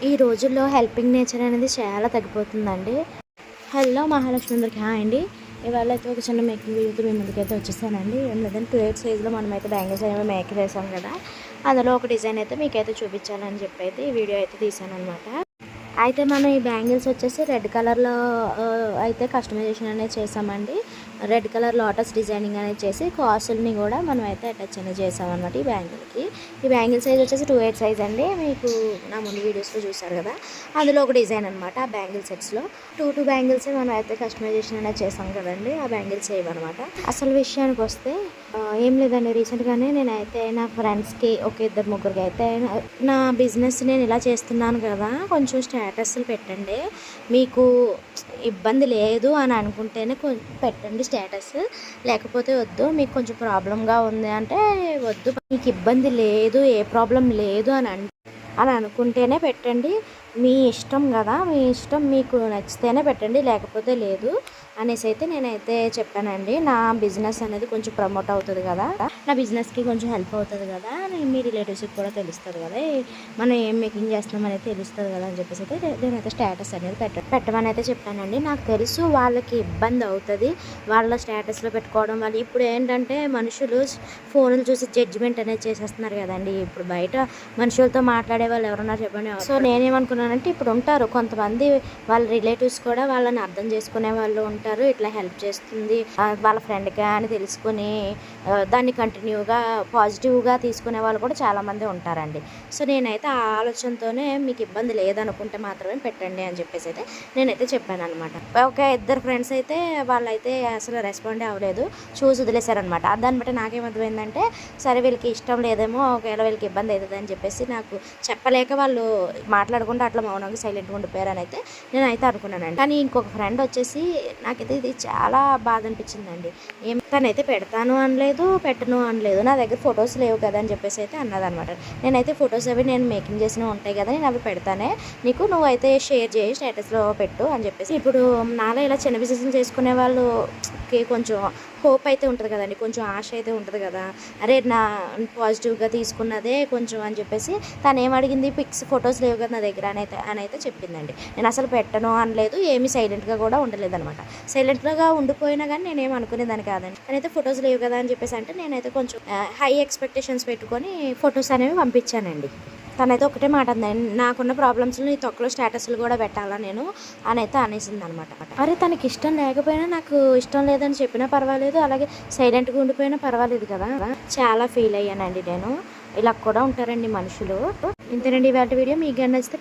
ఈ రోజుల్లో helping nature అనేది చాలా తగ్గిపోతుందండి. హలో మహాలక్ష్మి అందరికి హాయ్ అండి. ఇవాళ అయితే ఒక చిన్న మేకింగ్ వీడియోతో మీ ముందుకైతే వచ్చేసానండి. ఏం లేదంటే 2/8 సైజులో మనమైతే బ్యాంగిల్స్ అనేవి మేక్ చేసాం కదా, అందులో ఒక డిజైన్ అయితే మీకైతే చూపించాలని చెప్పి అయితే ఈ వీడియో అయితే తీసాను అనమాట. అయితే మనం ఈ బ్యాంగిల్స్ వచ్చేసి రెడ్ కలర్లో అయితే కస్టమైజేషన్ అనేది చేసామండి. రెడ్ కలర్ లోటస్ డిజైనింగ్ అనేది చేసి కాసుల్ని కూడా మనం అయితే అటాచ్ అనేది చేసామన్నమాట ఈ బ్యాంగిల్కి. ఈ బ్యాంగిల్ సైజ్ వచ్చేసి 2/8 సైజ్ అండి. మీకు నా ముందు వీడియోస్లో చూసారు కదా, అందులో ఒక డిజైన్ అనమాట. ఆ బ్యాంగిల్ సెట్స్లో టూ బ్యాంగిల్స్ మనం అయితే కస్టమైజేషన్ అనేది చేసాం కదండి, ఆ బ్యాంగిల్స్ ఏవన్నమాట. అసలు విషయానికి వస్తే ఏం లేదండి, రీసెంట్గానే నేనైతే నా ఫ్రెండ్స్కి ఒక 2-3 అయితే నా బిజినెస్ నేను ఇలా చేస్తున్నాను కదా, కొంచెం స్టేటస్లు పెట్టండి, మీకు ఇబ్బంది లేదు అని అనుకుంటేనే పెట్టండి స్టేటస్, లేకపోతే వద్దు, మీకు కొంచెం ప్రాబ్లంగా ఉంది అంటే వద్దు, మీకు ఇబ్బంది లేదు, ఏ ప్రాబ్లం లేదు అని అనుకుంటేనే పెట్టండి. మీ ఇష్టం కదా, మీ ఇష్టం, మీకు నచ్చితేనే పెట్టండి, లేకపోతే లేదు అనేసి అయితే నేనైతే చెప్పానండి. నా బిజినెస్ అనేది కొంచెం ప్రమోట్ అవుతుంది కదా, నా బిజినెస్కి కొంచెం హెల్ప్ అవుతుంది కదా, మీ రిలేటివ్స్కి కూడా తెలుస్తుంది కదా, మనం ఏం మేకింగ్ చేస్తున్నాం అనేది తెలుస్తుంది కదా అని చెప్పేసి అయితే నేనైతే స్టేటస్ అనేది పెట్టమని అయితే చెప్పానండి. నాకు తెలుసు వాళ్ళకి ఇబ్బంది అవుతుంది వాళ్ళ స్టేటస్లో పెట్టుకోవడం వల్ల. ఇప్పుడు ఏంటంటే మనుషులు ఫోన్లు చూసి జడ్జిమెంట్ అనేది చేసేస్తున్నారు కదండి. ఇప్పుడు బయట మనుషులతో మాట్లాడే వాళ్ళు ఎవరున్నారు చెప్పండి. సో నేనేమనుకున్నానంటే, ఇప్పుడు ఉంటారు కొంతమంది వాళ్ళ రిలేటివ్స్ కూడా వాళ్ళని అర్థం చేసుకునే వాళ్ళు ఉంటారు, ఇట్లా హెల్ప్ చేస్తుంది వాళ్ళ ఫ్రెండ్గా అని తెలుసుకుని దాన్ని కంటిన్యూగా పాజిటివ్గా తీసుకునే వాళ్ళు కూడా చాలామంది ఉంటారండి. సో నేనైతే ఆ ఆలోచనతోనే మీకు ఇబ్బంది లేదనుకుంటే మాత్రమే పెట్టండి అని చెప్పేసి అయితే నేనైతే చెప్పాను అనమాట. ఒక 2 ఫ్రెండ్స్ అయితే వాళ్ళైతే అసలు రెస్పాండ్ అవ్వలేదు, చూసి వదిలేశారనమాట. దాన్ని బట్టి నాకేమర్థమైందంటే, సరే వీళ్ళకి ఇష్టం లేదేమో, ఒకవేళ వీళ్ళకి ఇబ్బంది అవుతుంది అని చెప్పేసి నాకు చెప్పలేక వాళ్ళు మాట్లాడకుండా అట్లా మౌనంగా సైలెంట్గా ఉండిపోయారని అయితే నేనైతే అనుకున్నానండి. కానీ ఇంకొక ఫ్రెండ్ వచ్చేసి నాకైతే ఇది చాలా బాధ అనిపించిందండి. తనైతే పెడతాను అనలేదు, పెట్టను అనలేదు, నా దగ్గర ఫొటోస్ లేవు కదా అని చెప్పేసి అయితే అన్నదనమాట. నేనైతే ఫొటోస్ అవి నేను మేకింగ్ చేసినవి ఉంటాయి కదా, నేను అవి పెడతానే, నీకు నువ్వైతే షేర్ చేయి, స్టేటస్లో పెట్టు అని చెప్పేసి. ఇప్పుడు నాలో ఇలా చిన్న బిజినెస్ చేసుకునే వాళ్ళకి కొంచెం హోప్ అయితే ఉంటుంది కదండి, కొంచెం ఆశ అయితే ఉంటుంది కదా, అరే నా పాజిటివ్గా తీసుకున్నదే కొంచెం అని చెప్పేసి. తను ఏమడిగింది, పిక్స్ ఫొటోస్ లేవు కదా నా దగ్గర అని అయితే చెప్పిందండి. నేను అసలు పెట్టను అనలేదు, ఏమీ సైలెంట్గా కూడా ఉండలేదు అనమాట. సైలెంట్గా ఉండిపోయినా కానీ నేనేం అనుకునేదాన్ని కాదండి. నేనైతే ఫొటోస్ లేవు కదా అని చెప్పేసి అంటే నేనైతే కొంచెం హై ఎక్స్పెక్టేషన్స్ పెట్టుకొని ఫొటోస్ అనేవి పంపించానండి. తనైతే ఒకటే మాట అంది, నాకున్న ప్రాబ్లమ్స్లో నీ తొక్కలో స్టేటస్లు కూడా పెట్టాలా నేను అని అయితే అనేసింది అనమాట. అరే తనకి ఇష్టం లేకపోయినా, నాకు ఇష్టం లేదని చెప్పినా పర్వాలేదు, అలాగే సైలెంట్గా ఉండిపోయినా పర్వాలేదు కదా. చాలా ఫీల్ అయ్యానండి నేను. ఇలా కూడా ఉంటారండి మనుషులు. ఇంతేనండి ఇవాళ వీడియో. మీకు నచ్చితే